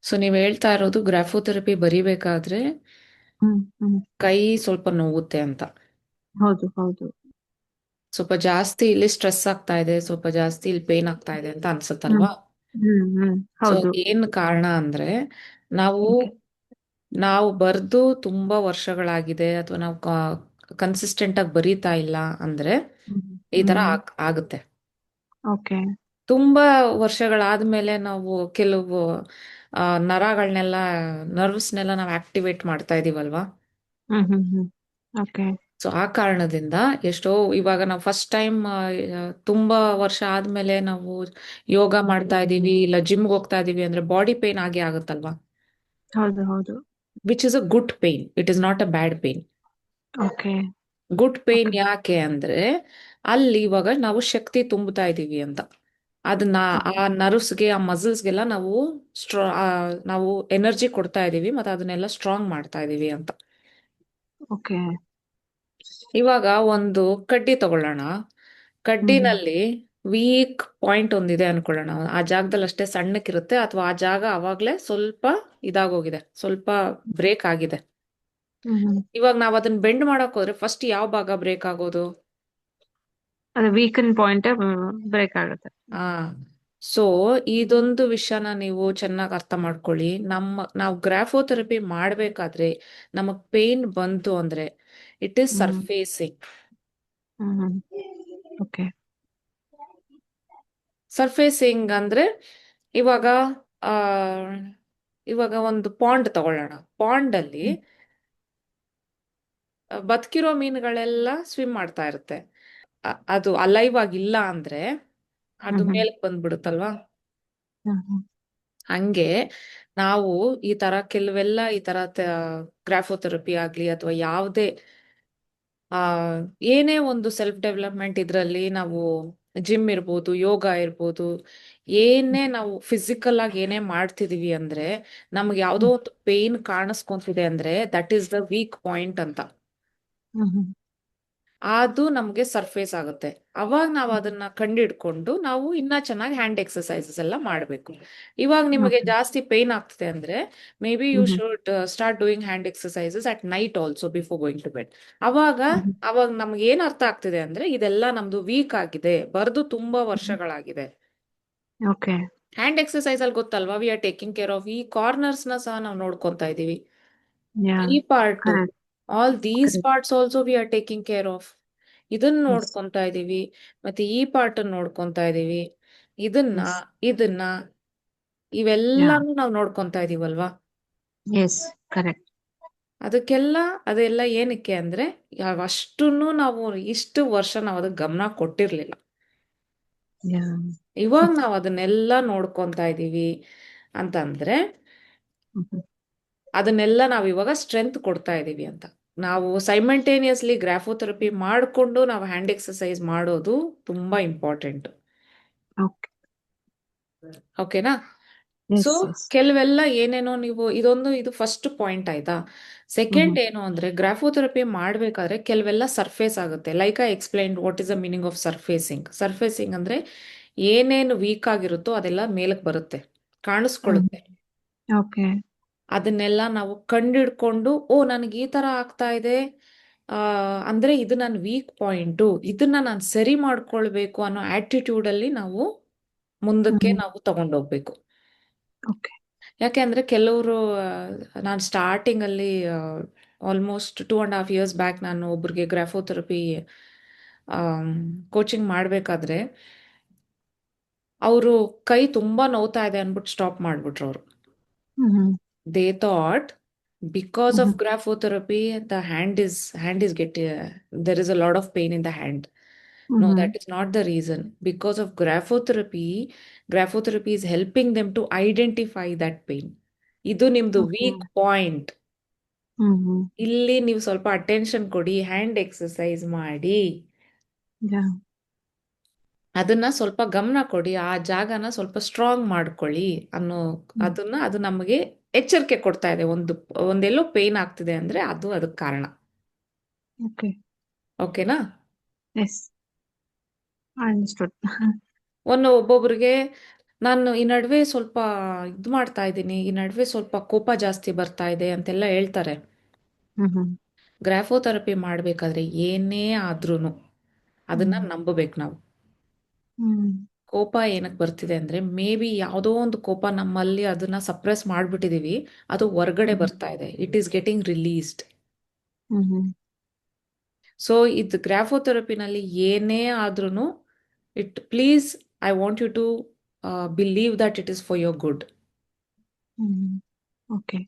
So ನೀವ್ ಹೇಳ್ತಾ ಇರೋದು ಗ್ರಾಫೋಥೆರಪಿ ಬರಿಬೇಕಾದ್ರೆ ಹ್ಮ್ ಹ್ಮ್. ಕೈ ಸ್ವಲ್ಪ ನೋವುತ್ತೆ ಅಂತ. ಹೌದು ಹೌದು. ಸ್ವಲ್ಪ ಜಾಸ್ತಿ ಇಲ್ಲಿ ಸ್ಟ್ರೆಸ್ ಆಗ್ತಾ ಇದೆ, ಸ್ವಲ್ಪ ಜಾಸ್ತಿ ಇಲ್ಲಿ ಪೇನ್ ಆಗ್ತಾ ಇದೆ ಅಂತ ಹ್ಮ್ ಅನ್ಸುತ್ತಲ್ವಾ? ಹ್ಮ್. ಸೊ ಹೌದು. ಏನ್ ಕಾರಣ ಅಂದ್ರೆ ನಾವು ಓಕೆ. ನಾವು ಬರ್ದು ತುಂಬಾ ವರ್ಷಗಳಾಗಿದೆ ಅಥವಾ ನಾವು ಕನ್ಸಿಸ್ಟೆಂಟ್ ಆಗಿ ಬರೀತಾ ಇಲ್ಲ ಅಂದ್ರೆ ಹ್ಮ್ ಈ ತರ ಹ್ಮ್. ಆಗುತ್ತೆ. ಓಕೆ. ತುಂಬಾ ವರ್ಷಗಳಾದ್ಮೇಲೆ ನಾವು ಕೆಲವು ನರಗಳನ್ನೆಲ್ಲ ನರ್ವ್ಸ್ನೆಲ್ಲ ನಾವು ಆಕ್ಟಿವೇಟ್ ಮಾಡ್ತಾ ಇದೀವಲ್ವಾ? ಹ್ಮ್. ಓಕೆ. ಸೊ ಆ ಕಾರಣದಿಂದ ಎಷ್ಟೋ ಇವಾಗ ನಾವು ಫಸ್ಟ್ ಟೈಮ್ ತುಂಬಾ ವರ್ಷ ಆದ್ಮೇಲೆ ನಾವು ಯೋಗ ಮಾಡ್ತಾ ಇದೀವಿ ಇಲ್ಲ ಜಿಮ್ಗೆ ಹೋಗ್ತಾ ಇದೀವಿ ಅಂದ್ರೆ ಬಾಡಿ ಪೇನ್ ಆಗೇ ಆಗುತ್ತಲ್ವಾ? ಹೌದು ಹೌದು. Which is a good pain, it is not a bad pain. Okay. Good pain okay. ಯಾಕೆ ಅಂದ್ರೆ ಅಲ್ಲಿ ಇವಾಗ ನಾವು ಶಕ್ತಿ ತುಂಬುತ್ತಾ ಇದೀವಿ ಅಂತ. ಅದನ್ನ ಆ ನರ್ವ್ಸ್ಗೆ ಆ ಮಸಲ್ಸ್ಗೆಲ್ಲ ನಾವು ನಾವು ಎನರ್ಜಿ ಕೊಡ್ತಾ ಇದೀವಿ ಮತ್ತೆ ಅದನ್ನೆಲ್ಲ ಸ್ಟ್ರಾಂಗ್ ಮಾಡ್ತಾ ಇದೀವಿ ಅಂತ. ಓಕೆ. ಇವಾಗ ಒಂದು ಕಡ್ಡಿ ತಗೊಳ್ಳೋಣ. ಹ್ಮ್ ಕಡ್ಡಿನಲ್ಲಿ ವೀಕ್ ಪಾಯಿಂಟ್ ಒಂದಿದೆ ಅನ್ಕೊಳ್ಳೋಣ. ಆ ಜಾಗದಲ್ಲಿ ಅಷ್ಟೇ ಸಣ್ಣಕ್ಕಿರುತ್ತೆ ಅಥವಾ ಆ ಜಾಗ ಅವಾಗ್ಲೇ ಸ್ವಲ್ಪ ಇದಾಗೋಗಿದೆ, ಸ್ವಲ್ಪ ಬ್ರೇಕ್ ಆಗಿದೆ. ಹ್ಮ್. ಇವಾಗ ನಾವ್ ಅದನ್ನ ಬೆಂಡ್ ಮಾಡಕ್ ಹೋದ್ರೆ ಫಸ್ಟ್ ಯಾವ ಭಾಗ ಬ್ರೇಕ್ ಆಗೋದು? ಅದೇ ವೀಕನ್ ಪಾಯಿಂಟ್ ಬ್ರೇಕ್ ಆಗುತ್ತೆ. ಆ ಸೊ ಇದೊಂದು ವಿಷಯನ ನೀವು ಚೆನ್ನಾಗಿ ಅರ್ಥ ಮಾಡ್ಕೊಳ್ಳಿ. ನಾವು ಗ್ರಾಫೋಥೆರಪಿ ಮಾಡ್ಬೇಕಾದ್ರೆ ನಮಗ್ ಪೇನ್ ಬಂತು ಅಂದ್ರೆ it is hmm surfacing. Hmm. Okay. Surfacing ಅಂದ್ರೆ ಇವಾಗ ಆ ಇವಾಗ ಒಂದು ಪಾಂಡ್ ತಗೊಳ್ಳೋಣ. ಪಾಂಡ್ ಅಲ್ಲಿ ಬದುಕಿರೋ ಮೀನುಗಳೆಲ್ಲ ಸ್ವಿಮ್ ಮಾಡ್ತಾ ಇರುತ್ತೆ. ಅದು ಅಲೈವ್ ಆಗಿಲ್ಲ ಅಂದ್ರೆ ಅದು ಹ್ಮ್ ಮೇಲಕ್ಕೆ ಬಂದ್ಬಿಡುತ್ತಲ್ವಾ? ಹ್ಮ್. ಹಂಗೆ ನಾವು ಈ ತರ ಕೆಲವೆಲ್ಲ ಈ ತರ ಗ್ರಾಫೋಥೆರಪಿ ಆಗ್ಲಿ ಅಥವಾ ಯಾವುದೇ ಆ ಏನೇ ಒಂದು ಸೆಲ್ಫ್ ಡೆವಲಪ್ಮೆಂಟ್ ಇದ್ರಲ್ಲಿ ನಾವು ಜಿಮ್ ಇರ್ಬೋದು, ಯೋಗ ಇರ್ಬೋದು, ಏನೇ ನಾವು ಫಿಸಿಕಲ್ ಆಗಿ ಏನೇ ಮಾಡ್ತಿದೀವಿ ಅಂದ್ರೆ ನಮ್ಗೆ ಯಾವ್ದೋ ಒಂದು ಪೇನ್ ಕಾಣಿಸ್ಕೊಂತಿದೆ ಅಂದ್ರೆ that is the weak point hmm. ಹ್ಮ್. ಅದು ನಮ್ಗೆ ಸರ್ಫೇಸ್ ಆಗುತ್ತೆ. ಅವಾಗ ನಾವು ಅದನ್ನ ಕಂಡಿಡ್ಕೊಂಡು ನಾವು ಇನ್ನ ಚೆನ್ನಾಗಿ ಹ್ಯಾಂಡ್ ಎಕ್ಸರ್ಸೈಸಸ್ ಎಲ್ಲ ಮಾಡಬೇಕು. ಇವಾಗ ನಿಮಗೆ ಓಕೆ. ಜಾಸ್ತಿ ಪೇನ್ ಆಗ್ತಿದೆ ಅಂದ್ರೆ maybe you hmm should start doing hand exercises at night also before going to bed. ಅವಾಗ ಹ್ಮ್. ಅವಾಗ ನಮ್ಗೆ ಏನ್ ಅರ್ಥ ಆಗ್ತಿದೆ ಅಂದ್ರೆ ಇದೆಲ್ಲ ನಮ್ದು ವೀಕ್ ಆಗಿದೆ, ಬರ್ದು ತುಂಬಾ ವರ್ಷಗಳಾಗಿದೆ. ಓಕೆ. ಹ್ಯಾಂಡ್ ಎಕ್ಸರ್ಸೈಸ್ ಅಲ್ಲಿ ಗೊತ್ತಲ್ವಾ, we are taking care of ಈ ಕಾರ್ನರ್ಸ್ ನ ಸಹ ನಾವು ನೋಡ್ಕೊಂತಾ ಇದೀವಿ. ಯಾ. ಈ part, correct. All these correct. Parts also we are taking care of. ಇದನ್ನ ಎಸ್. ನೋಡ್ಕೊಂತಾ ಇದೀವಿ. ಮತ್ತೆ ಈ ಪಾರ್ಟ್ ನೋಡ್ಕೊಂತಾ ಇದೀವಿ. ಇದನ್ನ ಎಸ್. ಇದನ್ನ ಯಾ. ಇವೆಲ್ಲಾನು ನಾವು ನೋಡ್ಕೊಂತಾ ಇದೀವಲ್ವಾ? ಎಸ್. ಕರೆಕ್ಟ್. ಅದಕ್ಕೆಲ್ಲ ಅದೆಲ್ಲ ಏನಕ್ಕೆ ಅಂದ್ರೆ ಅಷ್ಟನ್ನು ನಾವು ಇಷ್ಟು ವರ್ಷ ನಾವು ಅದಕ್ಕೆ ಗಮನ ಕೊಟ್ಟಿರ್ಲಿಲ್ಲ. ಯಾ. ಇವಾಗ ನಾವು ಅದನ್ನೆಲ್ಲ ನೋಡ್ಕೊಂತಾ ಇದೀವಿ ಅಂತಂದ್ರೆ ಅದನ್ನೆಲ್ಲ ನಾವು ಇವಾಗ ಸ್ಟ್ರೆಂತ್ ಕೊಡ್ತಾ ಇದೀವಿ ಅಂತ. ನಾವು ಸೈಮಲ್ಟೇನಿಯಸ್ಲಿ ಗ್ರಾಫೋಥೆರಪಿ ಮಾಡಿಕೊಂಡು ನಾವು ಹ್ಯಾಂಡ್ ಎಕ್ಸರ್ಸೈಸ್ ಮಾಡೋದು ತುಂಬಾ ಇಂಪಾರ್ಟೆಂಟ್. ಓಕೆ. ಓಕೆನಾ? So yes yes. ಕೆಲವೆಲ್ಲ ಏನೇನೋ ನೀವು ಇದು ಫಸ್ಟ್ ಪಾಯಿಂಟ್ ಆಯ್ತಾ? ಸೆಕೆಂಡ್ ಏನು ಅಂದ್ರೆ ಗ್ರಾಫೋಥೆರಪಿ ಮಾಡ್ಬೇಕಾದ್ರೆ ಕೆಲವೆಲ್ಲ ಸರ್ಫೇಸ್ ಆಗುತ್ತೆ. Like I explain what is the meaning of surfacing. Surfacing ಅಂದ್ರೆ ಏನೇನು ವೀಕ್ ಆಗಿರುತ್ತೋ ಅದೆಲ್ಲ ಮೇಲಕ್ಕೆ ಬರುತ್ತೆ, ಕಾಣಿಸ್ಕೊಳ್ಳುತ್ತೆ. ಓಕೆ. ಅದನ್ನೆಲ್ಲ ನಾವು ಕಂಡಿಡ್ಕೊಂಡು ಓ ನನಗೆ ಈ ತರ ಆಗ್ತಾ ಇದೆ ಆ ಅಂದ್ರೆ ಇದು ನನ್ನ ವೀಕ್ ಪಾಯಿಂಟು, ಇದನ್ನ ನಾನು ಸರಿ ಮಾಡ್ಕೊಳ್ಬೇಕು ಅನ್ನೋ ಆಟಿಟ್ಯೂಡ್ ಅಲ್ಲಿ ನಾವು ಮುಂದಕ್ಕೆ ನಾವು ತಗೊಂಡೋಗ್ಬೇಕು. ಓಕೆ. ಯಾಕೆ ಅಂದ್ರೆ ಕೆಲವರು ನಾನು ಸ್ಟಾರ್ಟಿಂಗ್ ಅಲ್ಲಿ ಆಲ್ಮೋಸ್ಟ್ 2.5 years ಬ್ಯಾಕ್ ನಾನು ಒಬ್ರಿಗೆ ಗ್ರಾಫೋಥೆರಪಿ ಕೋಚಿಂಗ್ ಮಾಡ್ಬೇಕಾದ್ರೆ ಅವರು ಕೈ ತುಂಬಾ ನೋವ್ತಾ ಇದೆ ಅನ್ಬಿಟ್ಟು ಸ್ಟಾಪ್ ಮಾಡ್ಬಿಟ್ರು ಅವರು. They thought because of graphotherapy, the hand is getting there is a lot of pain in the hand. No, that is not the reason. Because of graphotherapy is helping them to identify that pain. ಇದು ನಿಮ್ದು okay. Weak point. ಇಲ್ಲಿ ನೀವು ಸ್ವಲ್ಪ attention ಕೊಡಿ, hand exercise ಮಾಡಿ, ಯಾ. ಅದನ್ನ ಸ್ವಲ್ಪ ಗಮನ ಕೊಡಿ, ಆ ಜಾಗನ ಸ್ವಲ್ಪ ಸ್ಟ್ರಾಂಗ್ ಮಾಡ್ಕೊಳ್ಳಿ ಅನ್ನೋ ಅದು ನಮಗೆ ಎಚ್ಚರಿಕೆ ಕೊಡ್ತಾ ಇದೆ. ಒಂದೆಲ್ಲೋ ಪೇನ್ ಆಗ್ತಿದೆ ಅಂದ್ರೆ ಅದು ಅದಕ್ಕೆ ಕಾರಣ. ಓಕೆ. ಓಕೆನಾ? ಎಸ್. ಅಂಡರ್ಸ್ಟುಡ್. ಒಬ್ಬೊಬ್ರಿಗೆ ನಾನು ಈ ನಡುವೆ ಸ್ವಲ್ಪ ಇದು ಮಾಡ್ತಾ ಇದ್ದೀನಿ, ಈ ನಡುವೆ ಸ್ವಲ್ಪ ಕೋಪ ಜಾಸ್ತಿ ಬರ್ತಾ ಇದೆ ಅಂತೆಲ್ಲ ಹೇಳ್ತಾರೆ. ಹ್ಮ್ ಹ್ಮ್ ಗ್ರಾಫೋಥೆರಪಿ ಮಾಡಬೇಕಾದ್ರೆ ಏನೇ ಆದ್ರೂನು ಅದನ್ನ ಹ್ಮ್ ನಂಬಬೇಕು ನಾವು. ಹ್ಮ್ ಕೋಪ ಏನಕ್ಕೆ ಬರ್ತಿದೆ ಅಂದ್ರೆ ಮೇ ಬಿ ಯಾವುದೋ ಒಂದು ಕೋಪ ನಮ್ಮಲ್ಲಿ ಅದನ್ನ ಸಪ್ರೆಸ್ ಮಾಡ್ಬಿಟ್ಟಿದೀವಿ, ಅದು ಹೊರ್ಗಡೆ ಹ್ಮ್ ಬರ್ತಾ ಇದೆ, it is getting released. Hmm hmm so ಇದು ಗ್ರಾಫೋಥೆರಪಿನಲ್ಲಿ ಏನೇ ಆದ್ರೂನು it please, I want you to believe that it is for your good. Hmm okay